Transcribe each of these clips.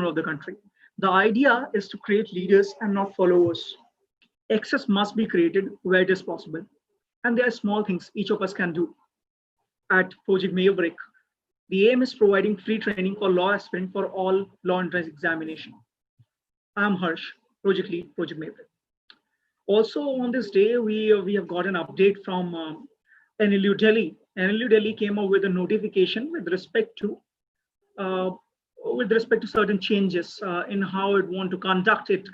of the country. The idea is to create leaders and not followers. Access must be created where it is possible. And there are small things each of us can do. At Project Maverick, the aim is providing free training for law aspirants for all law entrance examination. I'm Harsh, Project Lead, Project Maverick. Also on this day, we have got an update from NLU Delhi. NLU Delhi came up with a notification uh, with respect to certain changes in how it want to conduct its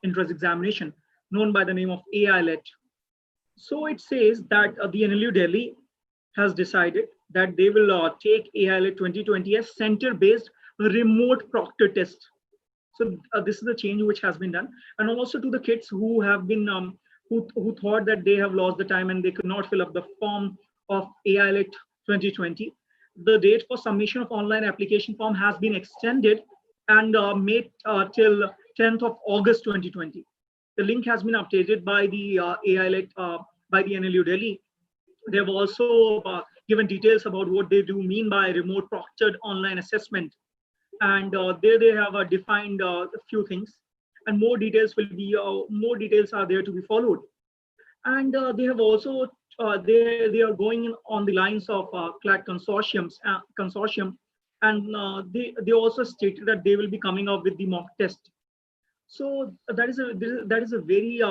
entrance examination, known by the name of AILET. So it says that the NLU Delhi has decided that they will take AILET 2020 as center-based remote proctor test. So this is a change which has been done, and also to the kids who have been who thought that they have lost the time and they could not fill up the form of AILET 2020. The date for submission of online application form has been extended and made till 10th of August 2020. The link has been updated by the AILET by the NLU Delhi. They have also given details about what they do mean by remote proctored online assessment, and there they have defined a few things, and more details are there to be followed. And they have also they are going on the lines of CLAT consortium, and they also stated that they will be coming up with the mock test. So that is a very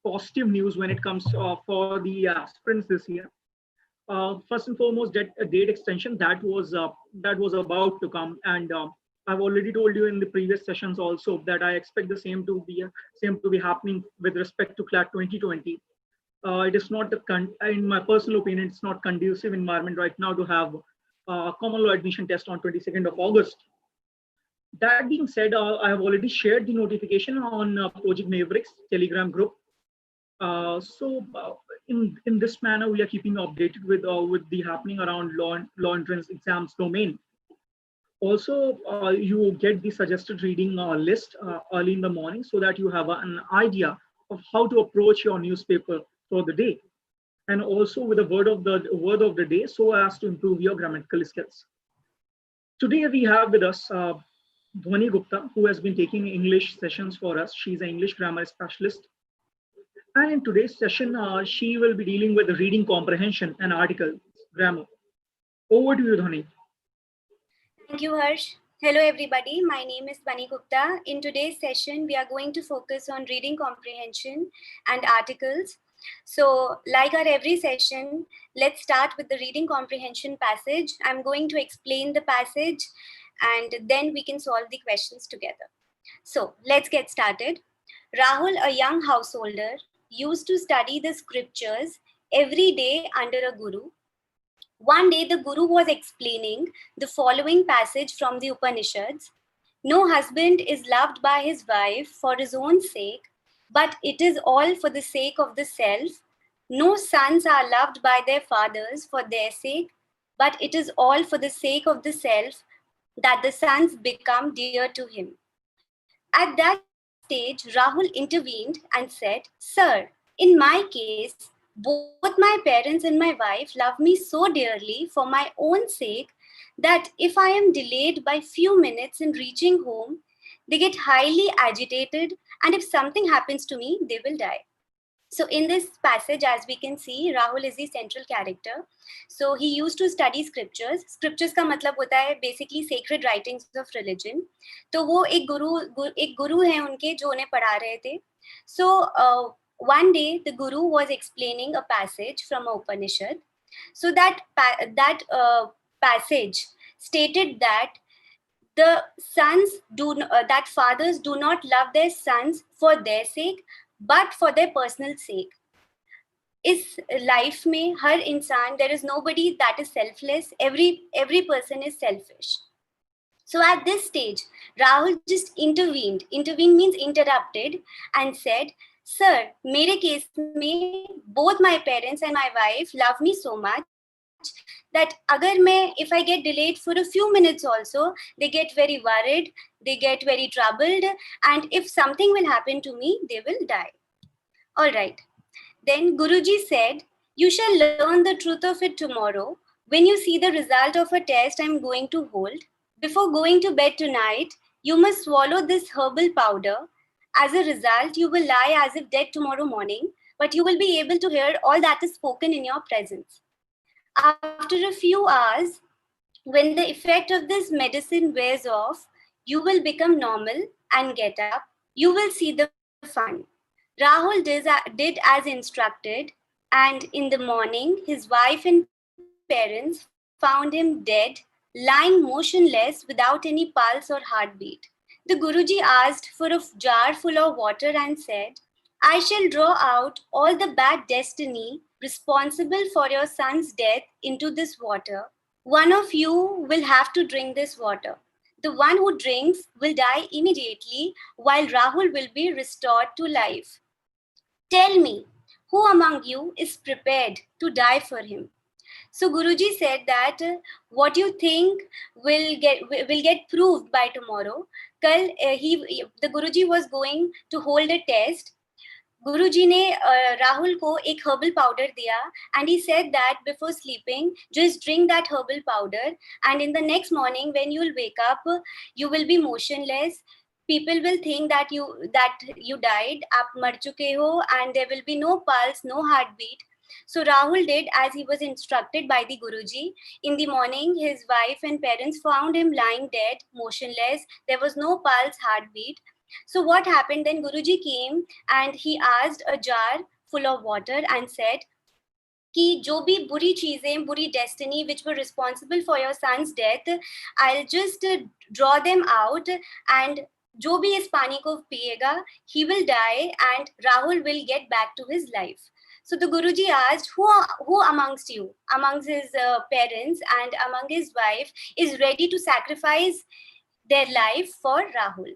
positive news when it comes for the aspirants this year. First and foremost, that a date extension that was about to come, and I've already told you in the previous sessions also that I expect the same to be happening with respect to CLAT 2020. It is not in my personal opinion, it's not conducive environment right now to have common law admission test on 22nd of August. That being said, I have already shared the notification on Project Maverick's Telegram group. In this manner, we are keeping you updated with the happening around law entrance exams domain. Also, you get the suggested reading list early in the morning so that you have an idea of how to approach your newspaper for the day, and also with the word of the day so as to improve your grammatical skills. Today we have with us Dhwani Gupta, who has been taking English sessions for us. She's an English grammar specialist. And in today's session, she will be dealing with reading comprehension and article grammar. Over to you, Dhwani. Thank you, Harsh. Hello, everybody. My name is Dhwani Gupta. In today's session, we are going to focus on reading comprehension and articles. So, like our every session, let's start with the reading comprehension passage. I'm going to explain the passage and then we can solve the questions together. So, let's get started. Rahul, a young householder, used to study the scriptures every day under a guru. One day, the guru was explaining the following passage from the Upanishads. No husband is loved by his wife for his own sake, but it is all for the sake of the self. No sons are loved by their fathers for their sake, but it is all for the sake of the self that the sons become dear to him. At that stage, Rahul intervened and said, "Sir, in my case, both my parents and my wife love me so dearly for my own sake that if I am delayed by few minutes in reaching home, they get highly agitated, and if something happens to me, they will die." So in this passage, as we can see, Rahul is the central character. So he used to study scriptures. Scriptures का मतलब होता है basically sacred writings of religion. तो वो एक गुरु हैं उनके जो उन्हें पढ़ा रहे थे. So one day the guru was explaining a passage from a Upanishad. So that passage stated that that fathers do not love their sons for their sake, but for their personal sake. इस life में हर इंसान, there is nobody that is selfless. Every person is selfish. So at this stage, Rahul just intervened. Intervene means interrupted and said, "Sir, मेरे case में both my parents and my wife love me so much that if I get delayed for a few minutes also, they get very worried, they get very troubled, and if something will happen to me, they will die." All right. Then Guruji said, "You shall learn the truth of it tomorrow when you see the result of a test I'm going to hold. Before going to bed tonight, you must swallow this herbal powder. As a result, you will lie as if dead tomorrow morning, but you will be able to hear all that is spoken in your presence. After a few hours, when the effect of this medicine wears off, you will become normal and get up. You will see the fun. Rahul did as instructed, and in the morning, his wife and parents found him dead, lying motionless without any pulse or heartbeat. The Guruji asked for a jar full of water and said, I shall draw out all the bad destiny responsible for your son's death into this water. One of you will have to drink this water. The one who drinks will die immediately, while Rahul will be restored to life. Tell me, who among you is prepared to die for him? So Guruji said that what you think will get proved by tomorrow. Kal the Guruji was going to hold a test. गुरुजी ने राहुल को एक herbal powder दिया and he said that before sleeping just drink that herbal powder and in the next morning when you will wake up you will be motionless. People will think that you died, आप मर चुके हो, and there will be no pulse, no heartbeat. So Rahul did as he was instructed by the Guruji. In the morning, his wife and parents found him lying dead, motionless. There was no pulse, heartbeat. So what happened then? Guruji came and he asked a jar full of water and said, कि जो भी बुरी चीजें, बुरी destiny which were responsible for your son's death, I'll just draw them out and जो भी इस पानी को पिएगा, he will die and Rahul will get back to his life. So the Guruji asked, who amongst you, amongst his parents and among his wife, is ready to sacrifice their life for Rahul?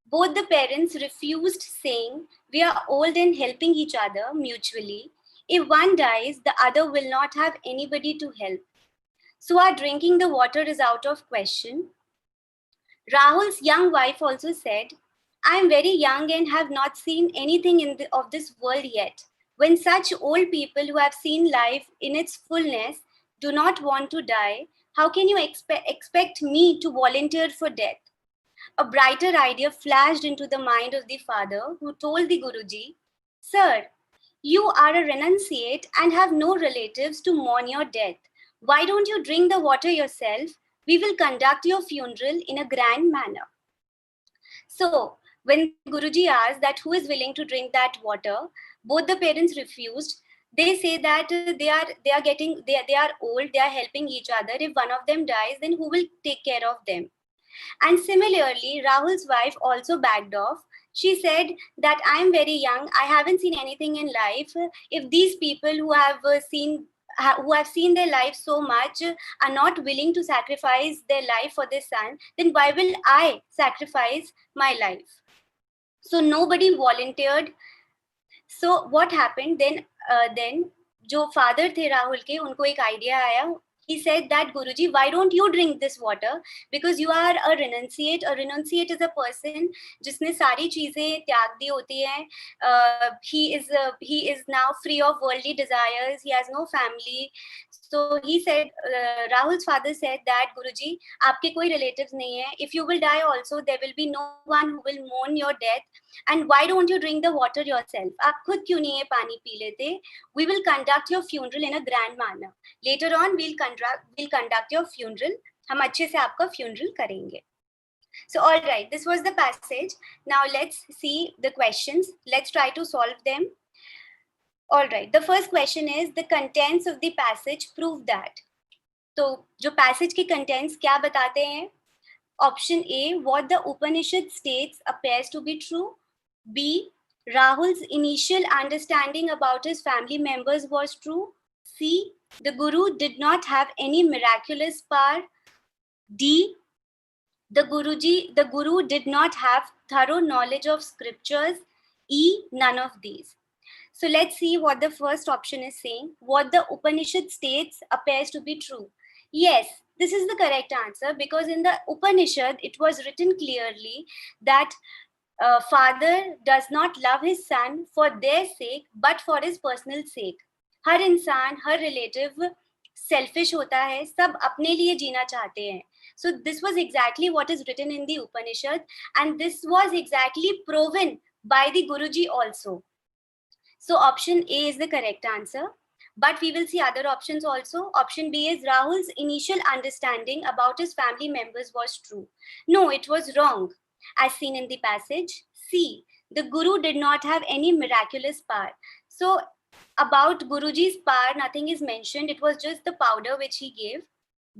Both the parents refused, saying, we are old and helping each other mutually. If one dies, the other will not have anybody to help. So our drinking the water is out of question. Rahul's young wife also said, I am very young and have not seen anything of this world yet. When such old people who have seen life in its fullness do not want to die, how can you expect me to volunteer for death? A brighter idea flashed into the mind of the father, who told the Guruji, Sir, you are a renunciate and have no relatives to mourn your death. Why don't you drink the water yourself? We will conduct your funeral in a grand manner. So, when the Guruji asked that who is willing to drink that water, both the parents refused. They say that they are old, they are helping each other. If one of them dies, then who will take care of them? And similarly, Rahul's wife also backed off. She said that I am very young, I haven't seen anything in life. If these people who have seen their life so much are not willing to sacrifice their life for their son, then why will I sacrifice my life? So nobody volunteered. So what happened then? जो father थे राहुल के, उनको एक idea आया. He said that, Guruji, why don't you drink this water? Because you are a renunciate. A renunciate is a person जिसने सारी चीजें त्याग दी होती हैं. He is now free of worldly desires. He has no family. So he said, Rahul's father said that, Guruji, आपके कोई relatives नहीं है. If you will die also, there will be no one who will mourn your death. And why don't you drink the water yourself? आप खुद क्यों नहीं ये पानी पी लेते? We will conduct your funeral in a grand manner. Later on, we'll conduct your funeral. हम अच्छे से आपका funeral करेंगे. So all right, this was the passage. Now let's see the questions. Let's try to solve them. All right, the first question is, the contents of the passage prove that. तो जो passage के contents क्या बताते हैं? Option A, what the Upanishad states appears to be true. B, Rahul's initial understanding about his family members was true. C, the Guru did not have any miraculous power. D, the Guru did not have thorough knowledge of scriptures. E, none of these. So let's see what the first option is saying. What the Upanishad states appears to be true. Yes, this is the correct answer, because in the Upanishad, it was written clearly that father does not love his son for their sake, but for his personal sake. हर इंसान, हर relative selfish होता है, सब अपने लिए जीना चाहते हैं. So this was exactly what is written in the Upanishad, and this was exactly proven by the Guruji also. So option A is the correct answer. But we will see other options also. Option B is Rahul's initial understanding about his family members was true. No, it was wrong, as seen in the passage. C, the Guru did not have any miraculous power. So about Guruji's power, nothing is mentioned. It was just the powder which he gave.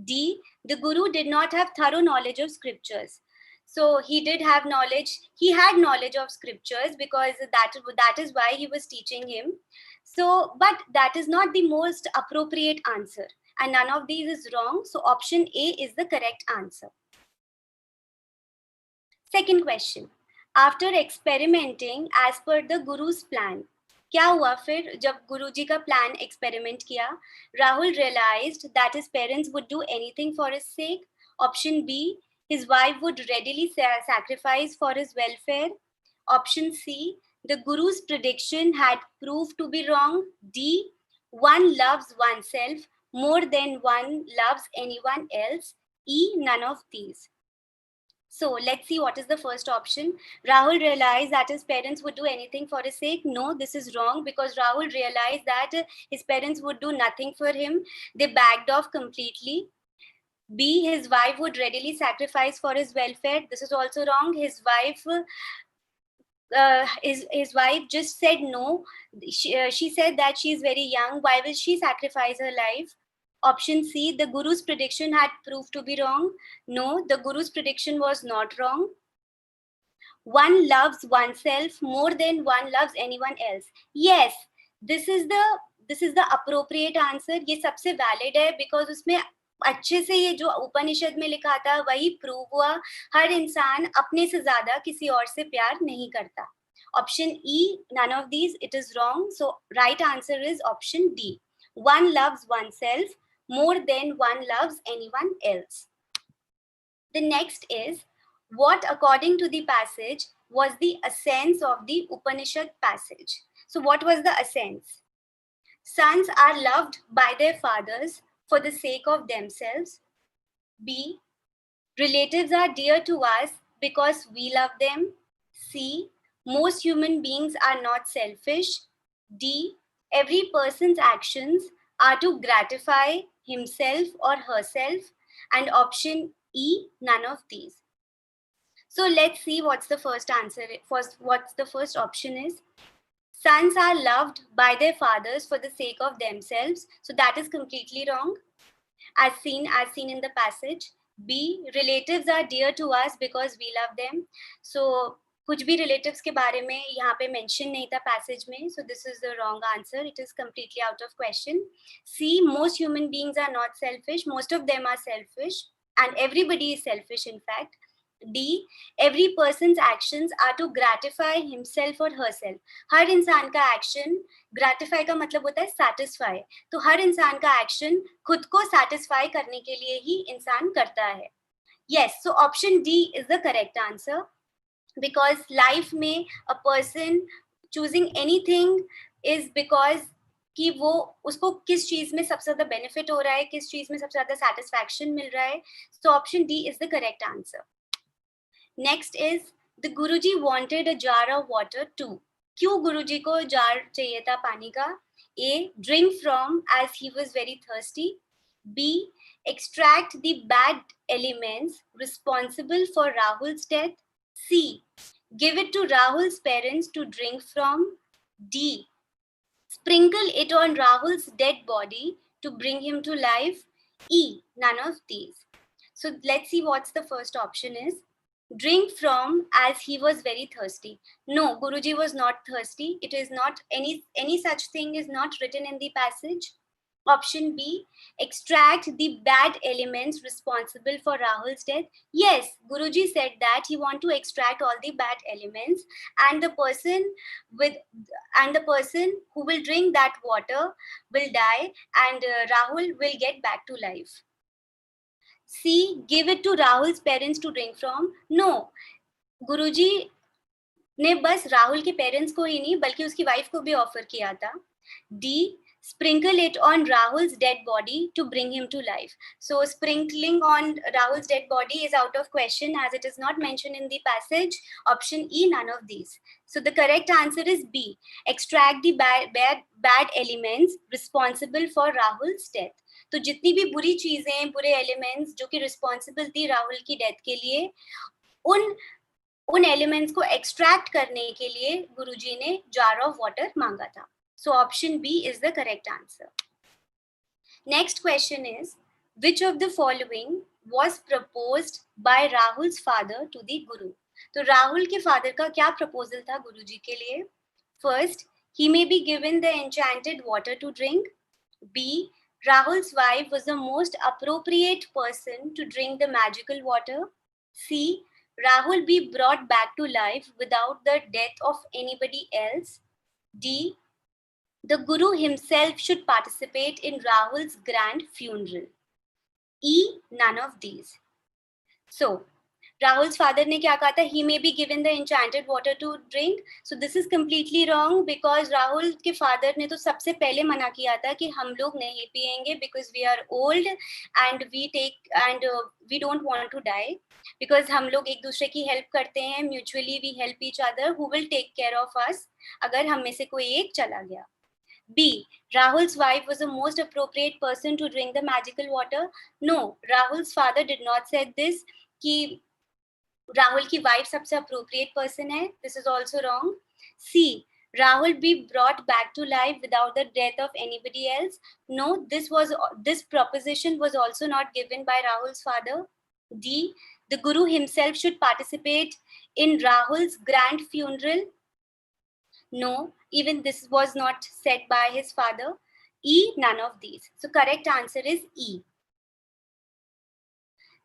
D, the Guru did not have thorough knowledge of scriptures. So he did have knowledge. He had knowledge of scriptures because that is why he was teaching him. So, but that is not the most appropriate answer. And none of these is wrong. So option A is the correct answer. Second question. After experimenting as per the Guru's plan, क्या हुआ फिर जब गुरुजी का plan experiment किया? Rahul realized that his parents would do anything for his sake. Option B, his wife would readily sacrifice for his welfare. Option C, the Guru's prediction had proved to be wrong. D, one loves oneself more than one loves anyone else. E, none of these. So let's see what is the first option. Rahul realized that his parents would do anything for his sake. No, this is wrong because Rahul realized that his parents would do nothing for him. They backed off completely. B, his wife would readily sacrifice for his welfare. This is also wrong. His wife just said no. She said that she is very young. Why will she sacrifice her life? Option C, the Guru's prediction had proved to be wrong. No, the Guru's prediction was not wrong. One loves oneself more than one loves anyone else. Yes, this is the appropriate answer. ये सबसे valid है because उसमें अच्छे से ये जो उपनिषद में लिखा था वही प्रूव हुआ. हर इंसान अपने से ज्यादा किसी और से प्यार नहीं करता. Option E, none of these, it is wrong. So right answer is option D. One loves oneself more than one loves anyone else. The next is, what according to the passage was the essence of the Upanishad passage? So what was the essence? Sons are loved by their fathers for the sake of themselves. B, relatives are dear to us because we love them. C, most human beings are not selfish. D, every person's actions are to gratify himself or herself. And option E, none of these. So let's see what's the first answer. What's the first option is. Sons are loved by their fathers for the sake of themselves. So that is completely wrong, as seen in the passage. B, relatives are dear to us because we love them. So कुछ भी relatives के बारे में यहाँ पे mention नहीं था passage में. So this is the wrong answer. It is completely out of question. C, most human beings are not selfish. Most of them are selfish, and everybody is selfish in fact. D, every person's actions are to gratify himself or herself. हर इंसान का action, gratify का मतलब होता है satisfy. तो हर इंसान का action खुद को satisfy करने के लिए ही इंसान करता है. Yes, so option D is the correct answer, because life में a person choosing anything is because कि वो उसको किस चीज में सबसे ज्यादा बेनिफिट हो रहा है, किस चीज में सबसे ज्यादा सेटिस्फैक्शन मिल रहा है. So option D is the correct answer. Next is, the Guruji wanted a jar of water too. क्यों गुरुजी को jar चाहिए था पानी का? A, drink from as he was very thirsty. B, extract the bad elements responsible for Rahul's death. C, give it to Rahul's parents to drink from. D, sprinkle it on Rahul's dead body to bring him to life. E, none of these. So let's see what's the first option is. Drink from as he was very thirsty. No, Guruji was not thirsty. It is not any such thing is not written in the passage. Option B, extract the bad elements responsible for Rahul's death. Yes, Guruji said that he want to extract all the bad elements, and the person who will drink that water will die, and Rahul will get back to life. C, give it to Rahul's parents to drink from. No, गुरुजी ने बस राहुल के parents को ही नहीं बल्कि उसकी wife को भी offer किया था. D, sprinkle it on Rahul's dead body to bring him to life. So sprinkling on Rahul's dead body is out of question as it is not mentioned in the passage. Option E, none of these. So the correct answer is B. Extract the bad elements responsible for Rahul's death. तो जितनी भी बुरी चीजें, बुरे elements जो कि responsible थी राहुल की डेथ के लिए, उन एलिमेंट्स को एक्सट्रैक्ट करने के लिए गुरुजी ने जार ऑफ वाटर मांगा था. So option B is the correct answer. Next question is, which of the following was proposed by Rahul's father to the Guru? तो राहुल के फादर का क्या प्रपोजल था गुरुजी के लिए? First, he may be given the enchanted water to drink. B, Rahul's wife was the most appropriate person to drink the magical water. C, Rahul be brought back to life without the death of anybody else. D, the Guru himself should participate in Rahul's grand funeral. E, none of these. So, Rahul's father ने क्या कहा था? He may be given the enchanted water to drink. So this is completely wrong because Rahul के father ने तो सबसे पहले मना किया था कि हम लोग नहीं पिएंगे because we are old and we don't want to die. Because हम लोग एक दूसरे की help करते हैं, mutually we help each other. Who will take care of us? अगर हम में से कोई एक चला गया. B, Rahul's wife was the most appropriate person to drink the magical water. No, Rahul's father did not say this कि Rahul की wife सबसे appropriate person है. This is also wrong. C, Rahul be brought back to life without the death of anybody else. No, this proposition was also not given by Rahul's father. D, the Guru himself should participate in Rahul's grand funeral. No, even this was not said by his father. E, none of these. So correct answer is E.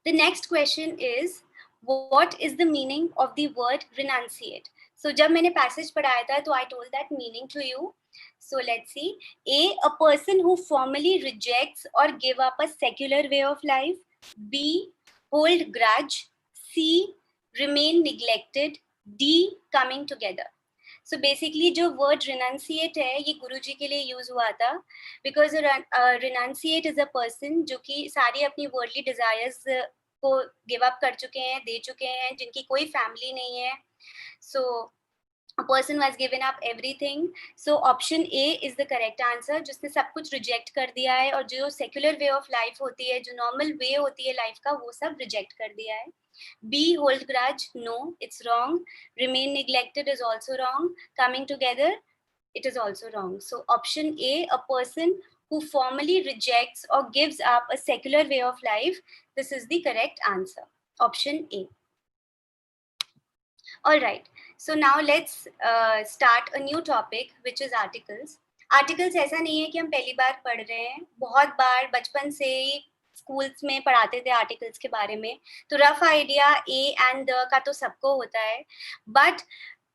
The next question is, what is the meaning of the word renunciate? So जब मैंने passage पढ़ाया था तो I told that meaning to you. So let's see. A person who formally rejects or give up a secular way of life. B, hold grudge. C, remain neglected. D, coming together. So basically जो word renunciate है ये गुरुजी के लिए use हुआ था because renunciate is a person जो कि सारी अपनी worldly desires को give up कर चुके हैं, दे चुके हैं, जिनकी कोई family नहीं है. So a person who has given up everything. So option A is the correct answer. जिसने सब कुछ reject कर दिया है और जो secular way of life होती है, जो normal way होती है life का, वो सब reject कर दिया है. B, hold grudge. No, it's wrong. Remain neglected is also wrong. Coming together, it is also wrong. So option A, a person who formally rejects or gives up a secular way of life. This is the correct answer. Option A. All right. So now let's start a new topic, which is articles. Articles ऐसा नहीं है कि हम पहली बार पढ़ रहे हैं. बहुत बार बचपन से ही स्कूल्स में पढ़ाते थे आर्टिकल्स के बारे में. तो rough idea A and the का तो सबको होता है, बट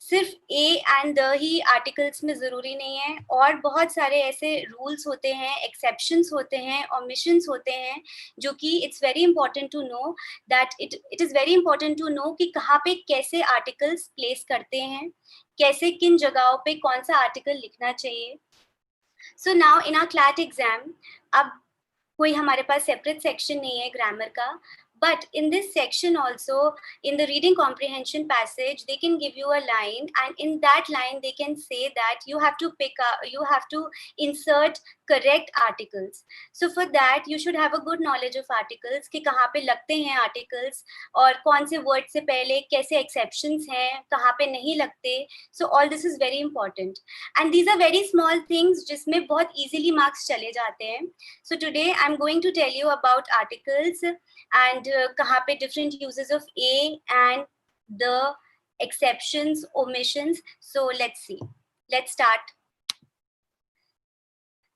सिर्फ A and the he articles में जरूरी नहीं है. और बहुत सारे ऐसे रूल्स होते हैं, एक्सेप्शंस होते हैं, ओमिशंस होते हैं, जो कि it's very important to know that it is very important to know कि कहाँ पे कैसे आर्टिकल्स प्लेस करते हैं, कैसे किन जगहों पे कौन सा आर्टिकल लिखना चाहिए. So now in our CLAT exam अब कोई हमारे पास सेपरेट सेक्शन नहीं है ग्रामर का, but in this section also, in the reading comprehension passage, they can give you a line, and in that line they can say that you have to insert correct articles. So for that you should have a good knowledge of articles कि कहाँ पे लगते हैं articles और कौन से word से पहले कैसे exceptions हैं, कहाँ पे नहीं लगते. So all this is very important, and these are very small things जिसमें बहुत easily marks चले जाते हैं. So today I'm going to tell you about articles and कहाँ पे different uses of a and the exceptions, omissions. So let's see. Let's start.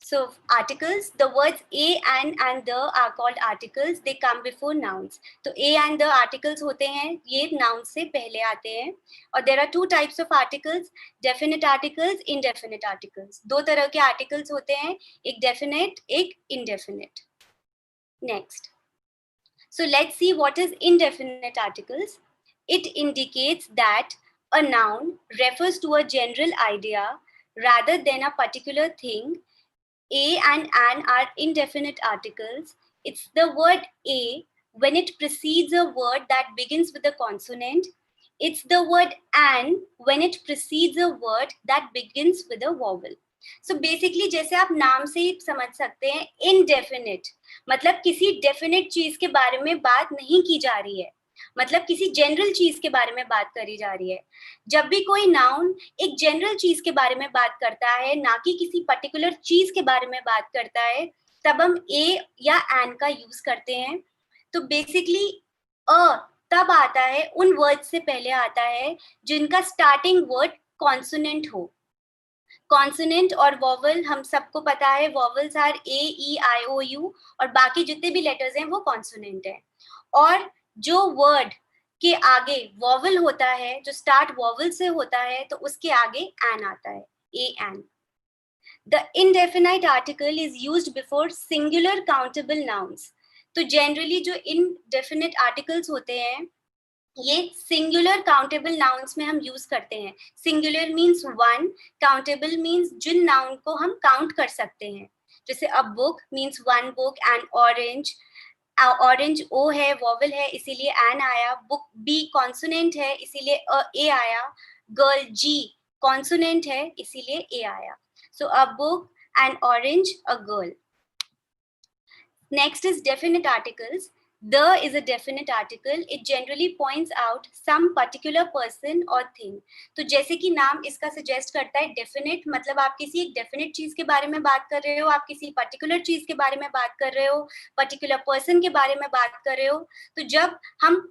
So articles, the words a and the are called articles. They come before nouns. तो a and the articles होते हैं, ये nouns से पहले आते हैं. और there are two types of articles, definite articles, indefinite articles. दो तरह के articles होते हैं, एक definite, एक indefinite. Next. So let's see what is indefinite articles. It indicates that a noun refers to a general idea rather than a particular thing A and an are indefinite articles. It's the word a when it precedes a word that begins with a consonant. It's the word an when it precedes a word that begins with a vowel. So basically जैसे आप नाम से ही समझ सकते हैं, indefinite मतलब किसी definite चीज के बारे में बात नहीं की जा रही है, मतलब किसी जनरल चीज के बारे में बात करी जा रही है. जब भी कोई नाउन एक जनरल चीज के बारे में बात करता है, ना कि किसी पर्टिकुलर चीज के बारे में बात करता है, तब हम ए या एन का यूज करते हैं. तो बेसिकली अ तब आता है, उन वर्ड से पहले आता है जिनका स्टार्टिंग वर्ड कॉन्सोनेंट हो. कॉन्सोनेंट और वॉवल हम सबको पता है, vowels are A E I O U और बाकी जितने भी लेटर्स हैं वो कॉन्सोनेंट है. और जो वर्ड के आगे वॉवल होता है, जो स्टार्ट वॉवल से होता है, तो उसके आगे एन आता है, A N. The indefinite article is used before singular countable nouns. तो जनरली जो इनडेफिनिट आर्टिकल्स होते हैं ये सिंगुलर काउंटेबल नाउन्स में हम यूज करते हैं. Singular means one, countable means जिन नाउन को हम काउंट कर सकते हैं. जैसे a book means one book, and orange, orange O है, वॉवल है, इसीलिए एन आया. बुक बी कॉन्सोनेंट है, इसीलिए ए आया. गर्ल जी कॉन्सोनेंट है, इसीलिए ए आया. So a book, and orange, a girl. Next is definite articles. The is a definite article. It generally points out some particular person or thing. तो जैसे कि नाम इसका सजेस्ट करता है, definite मतलब आप किसी एक definite चीज के बारे में बात कर रहे हो, आप किसी particular चीज के बारे में बात कर रहे हो, particular person के बारे में बात कर रहे हो. तो जब हम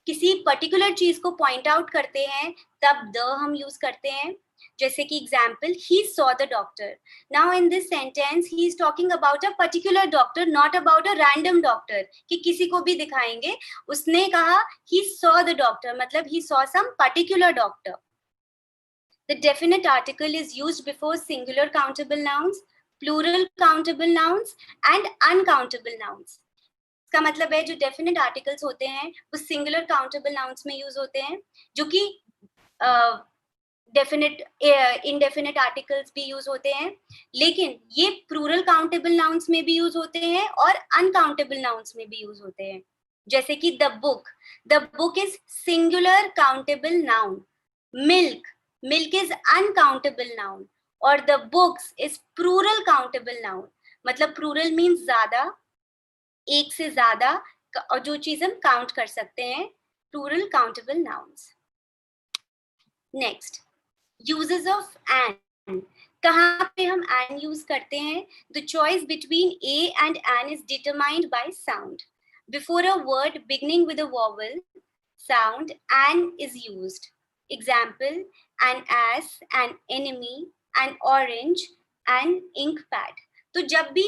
किसी पर्टिकुलर चीज को पॉइंट आउट करते हैं तब द हम यूज करते हैं. जैसे कि example, he saw the doctor. Now in this sentence he is talking about a particular doctor, not about a random doctor कि किसी को भी दिखाएंगे. उसने कहा he saw the doctor मतलब he saw some particular doctor. The definite article is used before singular countable nouns, plural countable nouns and uncountable nouns. इसका मतलब है जो डेफिनेट आर्टिकल्स होते हैं वो सिंगुलर काउंटेबल नाउन्स में यूज होते हैं, जो कि डेफिनेट इनडेफिनेट आर्टिकल्स भी यूज होते हैं, लेकिन ये प्लूरल काउंटेबल नाउन्स में भी यूज होते हैं और अनकाउंटेबल नाउन्स में भी यूज होते हैं. जैसे कि the book is singular countable noun. Milk is uncountable noun और the books is plural countable noun. मतलब प्लूरल मीन्स ज्यादा, एक से ज्यादा, और जो चीज हम काउंट कर सकते हैं, plural countable nouns. Next, uses of an. कहाँ पे हम एन यूज करते हैं? The choice between a and an is determined by sound. Before a word beginning with a vowel sound an is used. Example, an S, an enemy, an orange, an ink pad. तो जब भी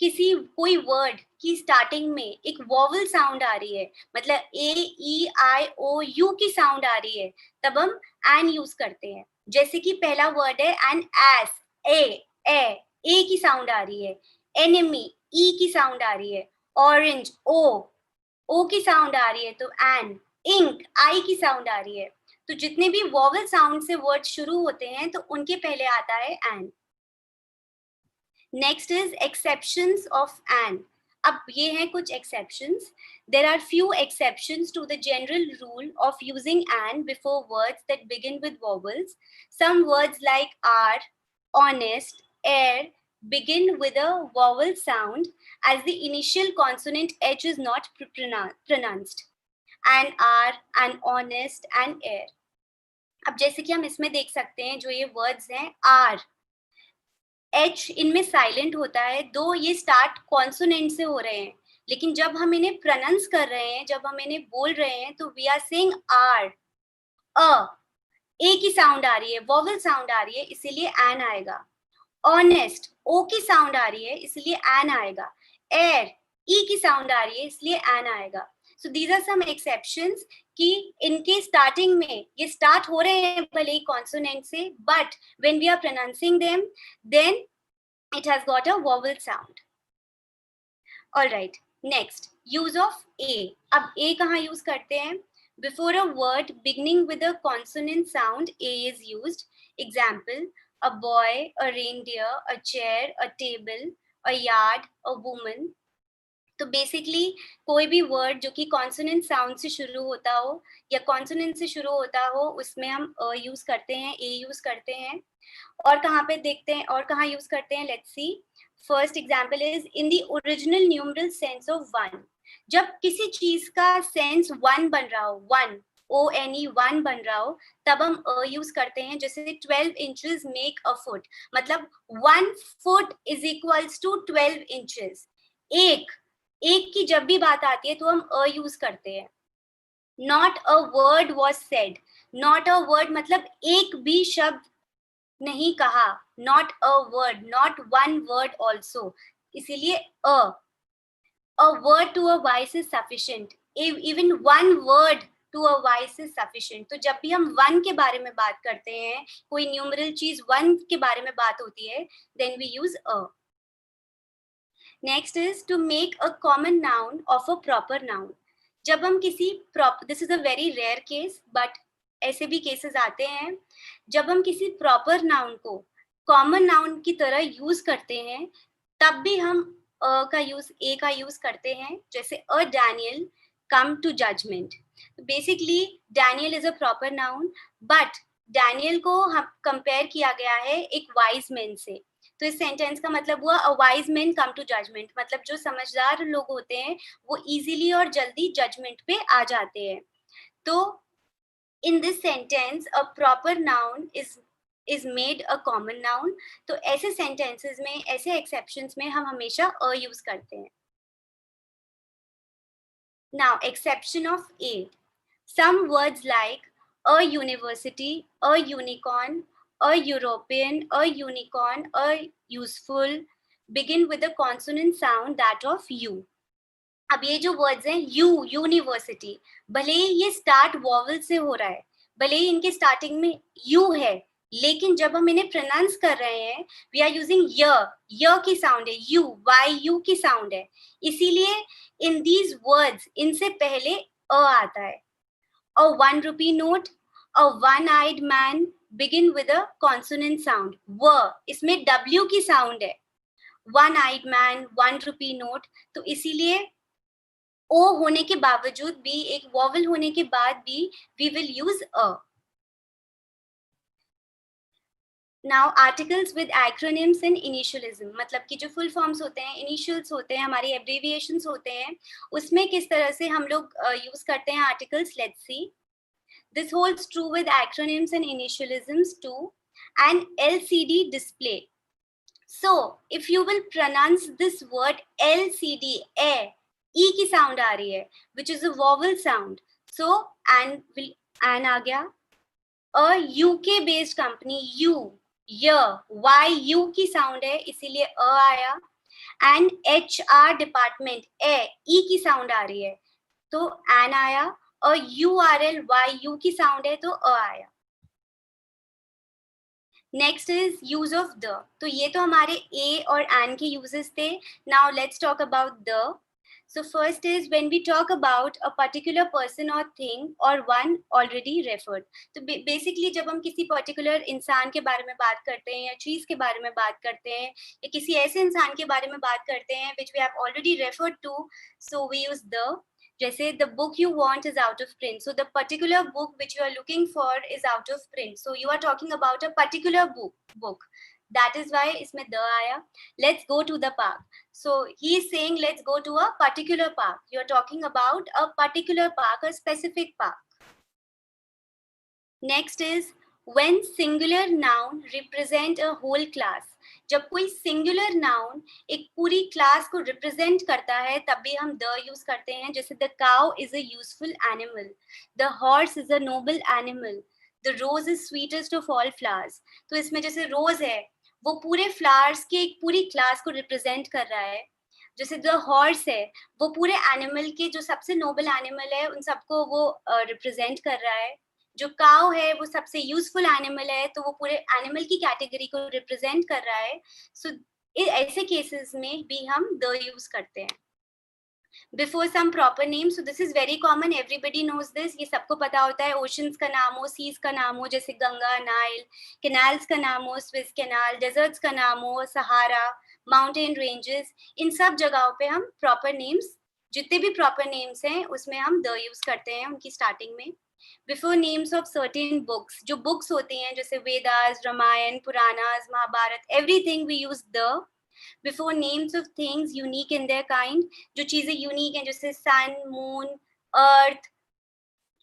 किसी कोई word की starting में एक vowel sound आ रही है, मतलब ए ई आई ओ यू की साउंड आ रही है, तब हम एन यूज करते हैं. जैसे कि पहला वर्ड है एन एस, ए की साउंड आ रही है. एनिमी, ई की साउंड आ रही है. ऑरेंज, ओ की साउंड आ रही है, तो एन. इंक, आई की साउंड आ रही है. तो जितने भी वॉवल साउंड से वर्ड शुरू होते हैं तो उनके पहले आता है an. Next is exceptions of an. अब ये हैं कुछ exceptions. There are few exceptions to the general rule of using an before words that begin with vowels. Some words like are, honest, air begin with a vowel sound as the initial consonant h is not pronounced. And are, and honest, and air. अब जैसे कि हम इसमें देख सकते हैं जो ये वर्ड्स हैं, आर, एच इनमें साइलेंट होता है, दो ये स्टार्ट कॉन्सोनेंट से हो रहे हैं, लेकिन जब हम इन्हें प्रोनाउंस कर रहे हैं, जब हम इन्हें बोल रहे हैं, तो वी आर सेइंग आर. ए की साउंड आ रही है, वॉवल साउंड आ रही है, इसीलिए एन आएगा. ऑनेस्ट, ओ की साउंड आ रही है, इसलिए एन आएगा. एयर, ई की साउंड आ रही है, इसलिए एन आएगा. So these are some exceptions कि इनके स्टार्टिंग में ये स्टार्ट हो रहे हैं भले ही कॉन्सोनेंट से, but when we are pronouncing them then it has got a vowel sound. Alright, next, use of a. अब ए कहाँ यूज करते हैं? Before a word beginning with a consonant sound a is used. Example, a boy, a reindeer, a chair, a table, a yard, a woman. तो basically कोई भी word जो कि consonant sound से शुरू होता हो या कॉन्सोनेंट से शुरू होता हो उसमें हम यूज करते हैं, ए यूज करते हैं. और कहाँ पे देखते हैं और कहाँ यूज करते हैं, let's see. First example is in the original numeral sense of one. जब किसी चीज का सेंस वन बन रहा हो, वन ONE वन बन रहा हो, तब हम यूज करते हैं. जैसे 12 इंचेस मेक अ फुट, मतलब 1 foot is equals to 12 inches. एक की जब भी बात आती है तो हम यूज करते हैं. Not a word was said, not a word मतलब एक भी शब्द नहीं कहा. Not a word, not one word also, इसीलिए a word to a voice is sufficient. Even one word to a voice is sufficient. तो जब भी हम वन के बारे में बात करते हैं, कोई न्यूमरल चीज वन के बारे में बात होती है, then we use a. Next is to make a common noun of a proper noun. जब हम किसी this is a very rare case, but ऐसे भी cases आते हैं. जब हम किसी proper noun को common noun की तरह यूज करते हैं, तब भी हम का यूज, ए का यूज करते हैं. जैसे a Daniel come to judgement. Basically Daniel is a proper noun, but Daniel को हम कंपेयर किया गया है एक वाइज मैन से. तो इस सेंटेंस का मतलब हुआ a wise man come to judgement, मतलब जो समझदार लोग होते हैं वो इजीली और जल्दी जजमेंट पे आ जाते हैं. तो in this sentence a proper noun is made a common noun. तो ऐसे sentences में, ऐसे exceptions में हम हमेशा a use करते हैं. Now exception of A. Some words like a university, a unicorn, a European, a unicorn, a useful begin with a consonant sound that of U. अब ये जो words हैं U, यूनिवर्सिटी, भले ही ये start vowel से हो रहा है, भले ही इनके starting में U है, लेकिन जब हम इन्हें प्रोनाउंस कर रहे हैं वी आर यूजिंग य की साउंड है, YU की साउंड है. इसीलिए इन दीज वर्ड्स इनसे पहले अ आता है. अ 1 rupee नोट, a one eyed man begin with a consonant sound व, इसमें W की साउंड है. 1 आइड मैन, 1 rupee नोट. तो इसीलिए ओ होने के बावजूद भी, एक वॉवल होने के बाद भी we will use a. Now articles with acronyms and initialism, मतलब कि जो full forms होते हैं, initials होते हैं, हमारी abbreviations होते हैं, उसमें किस तरह से हम लोग use करते हैं articles. Let's see. This holds true with acronyms and initialisms too. And LCD display. So if you will pronounce this word LCD, E की sound आ रही है, which is a vowel sound. So and आ गया. A UK based company, YU की sound है, इसीलिए अ आया. And HR department, ई की sound आ रही है तो एन आया. और URL YU की साउंड है तो अ आया. Next is use of the. तो ये तो हमारे ए और एन के यूजेस थे. Now let's talk about the. So first is when we talk about a particular person or thing or one already referred. तो basically जब हम किसी particular इंसान के बारे में बात करते हैं या चीज के बारे में बात करते हैं या किसी ऐसे इंसान के बारे में बात करते हैं which we have already referred to, so we use the. जैसे the book you want is out of print, so the particular book which you are looking for is out of print, so you are talking about a particular book. That is why इसमें the आया. Let's go to the park. So he is saying let's go to a particular park. You are talking about a particular park, a specific park. Next is when singular noun represent a whole class. जब कोई singular noun एक पूरी class को represent करता है तब भी हम the use करते हैं. जैसे the cow is a useful animal, the horse is a noble animal, the rose is sweetest of all flowers. तो इसमें जैसे rose है वो पूरे फ्लावर्स की एक पूरी क्लास को रिप्रेजेंट कर रहा है. जैसे द हॉर्स है वो पूरे एनिमल के जो सबसे नोबल एनिमल है उन सबको वो रिप्रेजेंट कर रहा है. जो काउ है वो सबसे यूजफुल एनिमल है तो वो पूरे एनिमल की कैटेगरी को रिप्रेजेंट कर रहा है. सो ऐसे केसेस में भी हम द यूज करते हैं. Before some proper names, so this is very common, everybody knows this, ये सबको पता होता है. Oceans का नाम हो, seas का नाम हो, जैसे गंगा, नाइल. Canals का नाम हो, Swiss Canal. Deserts का नाम हो, Sahara. Mountain ranges. इन सब जगहों पे हम proper names, जितने भी proper names हैं उसमें हम the use करते हैं उनकी starting में. Before names of certain books, जो books होती हैं जैसे Vedas, Ramayan, Puranas, Mahabharat, everything we use the. Before names of things unique in their kind, जो चीजें unique हैं जैसे sun, moon, earth,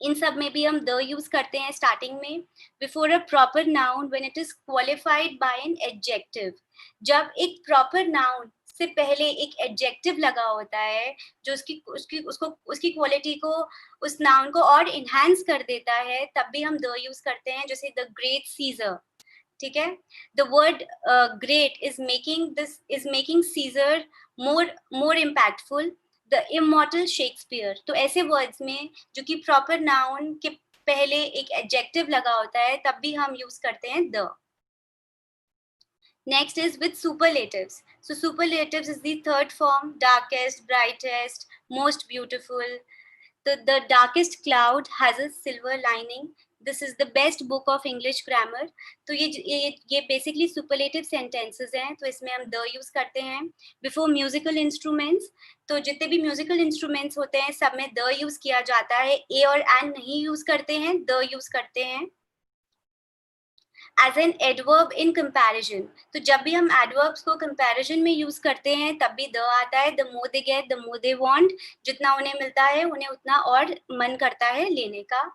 इन सब में भी हम the use करते हैं starting में. Before a proper noun when it is qualified by an adjective, जब एक proper noun से पहले एक adjective लगा होता है जो उसकी quality को, उस noun को और enhance कर देता है, तब भी हम the use करते हैं. जैसे the great Caesar, ठीक है. The word great is making Caesar more impactful. The immortal Shakespeare. तो ऐसे words में जो कि proper noun के पहले एक adjective लगा होता है, तब भी हम use करते हैं the. Next is with superlatives. So superlatives is the third form. Darkest, brightest, most beautiful. The darkest cloud has a silver lining. This is the best book of English grammar. तो ये basically superlative sentences हैं, तो इसमें हम the use करते हैं. Before musical instruments, तो जितने भी musical instruments होते हैं सब में the use किया जाता है. A और and नहीं use करते हैं, the use करते हैं. As an adverb in comparison, तो जब भी हम adverbs को comparison में use करते हैं तब भी the आता है. The more they get, the more they want. जितना उन्हें मिलता है उन्हें उतना और मन करता है लेने का.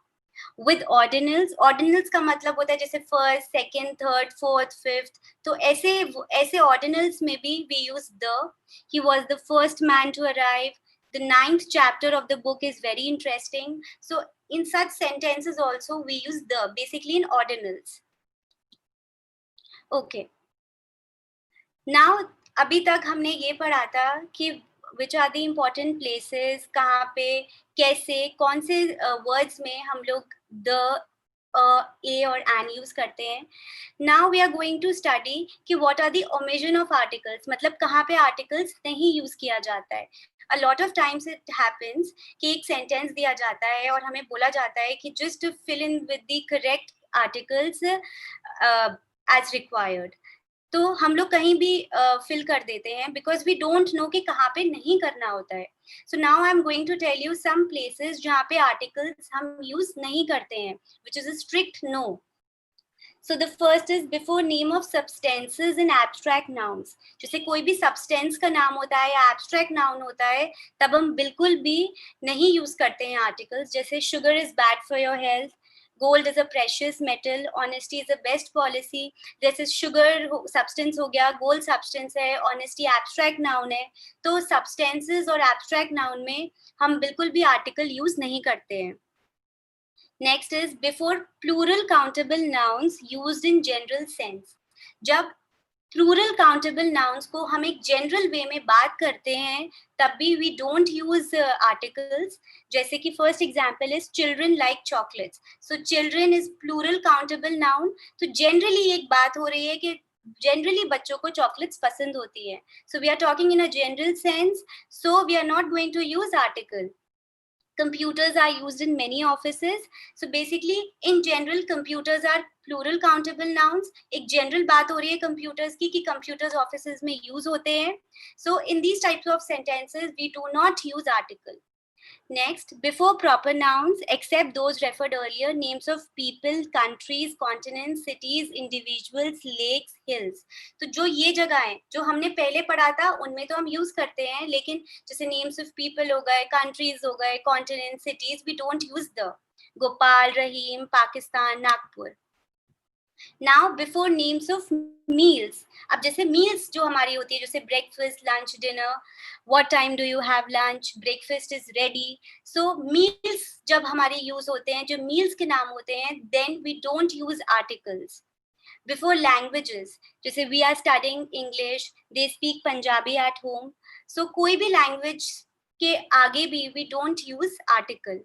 With ordinals, ordinals का मतलब होता है जैसे first, second, third, fourth, fifth. तो ऐसे ordinals में भी we use the. He was the first man to arrive. The 9th chapter of the book is very interesting. So in such sentences also we use the, basically in ordinals. Okay. Now अभी तक हमने ये पढ़ा था कि which are the important places, कहाँ पे, कैसे, कौन से words में हम लोग the, a और an use करते हैं. Now we are going to study कि what are the omission of articles, मतलब कहाँ पे articles नहीं use किया जाता है. A lot of times it happens कि एक sentence दिया जाता है और हमें बोला जाता है कि just fill in with the correct articles as required. तो हम लोग कहीं भी fill कर देते हैं because we don't know कि कहाँ पे नहीं करना होता है. So now I'm going to tell you some places जहाँ पे articles हम use नहीं करते हैं, which is a strict no. So the first is before name of substances and abstract nouns. जैसे कोई भी substance का नाम होता है या abstract noun होता है, तब हम बिल्कुल भी नहीं use करते हैं articles. जैसे sugar is bad for your health. Gold is a precious metal. Honesty is the best policy. जैसे sugar substance हो गया, gold substance है, honesty abstract noun है. तो substances और abstract noun में हम बिल्कुल भी article use नहीं करते हैं. Next is before plural countable nouns used in general sense. जब plural countable nouns को हम एक general way में बात करते हैं, तब भी we don't use articles. जैसे कि first example is children like chocolates. So children is plural countable noun. तो generally एक बात हो रही है कि generally बच्चों को chocolates पसंद होती है. So we are talking in a general sense. So we are not going to use article. Computers are used in many offices. So basically in general computers are plural countable nouns. एक general बात हो रही है computers की कि computers offices में use होते हैं. So in these types of sentences we do not use article. Next, before proper nouns, except those referred earlier, names of people, countries, continents, cities, individuals, lakes, hills. तो जो ये जगह है जो हमने पहले पढ़ा था उनमें तो हम यूज करते हैं, लेकिन जैसे names of people हो गए, countries हो गए, continents, cities, we don't use the. Gopal, Rahim, Pakistan, Nagpur. Now before names of meals, अब जैसे meals जो हमारी होती है जैसे breakfast, lunch, dinner, what time do you have lunch, breakfast is ready. So meals जब हमारे use होते हैं, जो meals के नाम होते हैं, then we don't use articles. Before languages, जैसे we are studying English, they speak Punjabi at home. So कोई भी language के आगे भी we don't use article.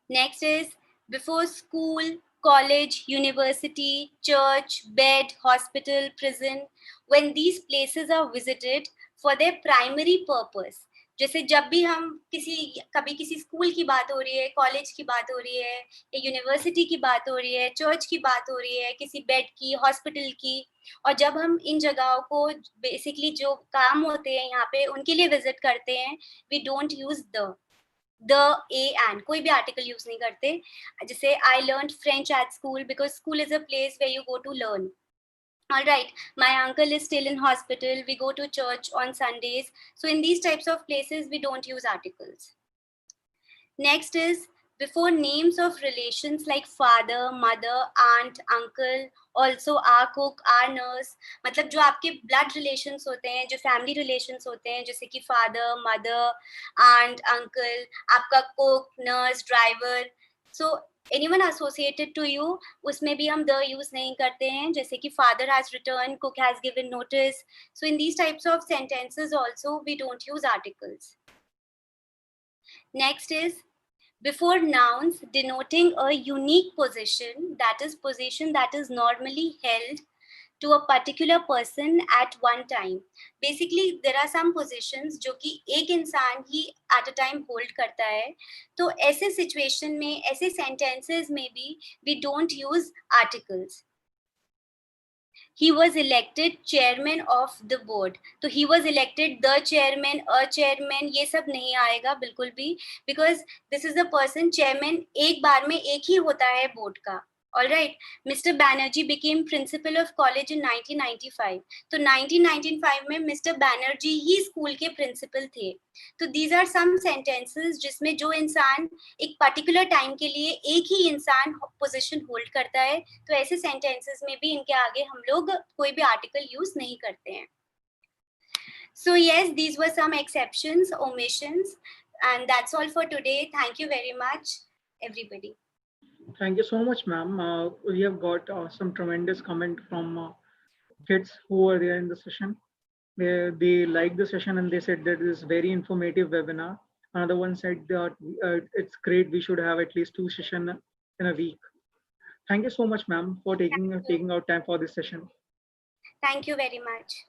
Next is before school, college, university, church, bed, hospital, prison, when these places are visited for their primary purpose. जैसे जब भी हम कभी किसी स्कूल की बात हो रही है, कॉलेज की बात हो रही है, या यूनिवर्सिटी की बात हो रही है, चर्च की बात हो रही है, किसी बेड की, हॉस्पिटल की, और जब हम इन जगहों को बेसिकली जो काम होते हैं यहाँ पे उनके लिए विजिट करते हैं, we don't use the a and, कोई भी आर्टिकल यूज नहीं करते. जैसे I learn French at school because school is a place where you go to learn. All right, my uncle is still in hospital, we go to church on Sundays. So in these types of places we don't use articles. Next is before names of relations like father, mother, aunt, uncle, also our cook, our nurse. मतलब जो आपके blood relations होते हैं, जो family relations होते हैं, जैसे कि father, mother, aunt, uncle, आपका cook, nurse, driver. So anyone associated to you, उसमें भी हम the use नहीं करते हैं, जैसे कि father has returned, cook has given notice. So in these types of sentences also we don't use articles. Next is before nouns denoting a unique position, that is position that is normally held to a particular person at one time. Basically there are some positions जो कि एक इंसान ही at a time hold करता है. तो ऐसे situation में, ऐसे sentences में भी we don't use articles. He was elected chairman of the board. तो he was elected the chairman, a chairman, ये सब नहीं आएगा बिल्कुल भी, because this is the person chairman एक बार में एक ही होता है board का. All right, Mr. Banerjee became principal of college in 1995. तो 1995 में Mr. Banerjee ही स्कूल के principal थे. तो these are some sentences जिसमें जो इंसान एक particular time के लिए एक ही इंसान position hold करता है, तो ऐसे sentences में भी इनके आगे हम लोग कोई भी article use नहीं करते हैं. So yes, these were some exceptions, omissions, and that's all for today. Thank you very much, everybody. Thank you so much, ma'am. We have got some tremendous comment from kids who were there in the session. They liked the session and they said that this is very informative webinar. Another one said that it's great. We should have at least 2 sessions in a week. Thank you so much, ma'am, for taking out time for this session. Thank you very much.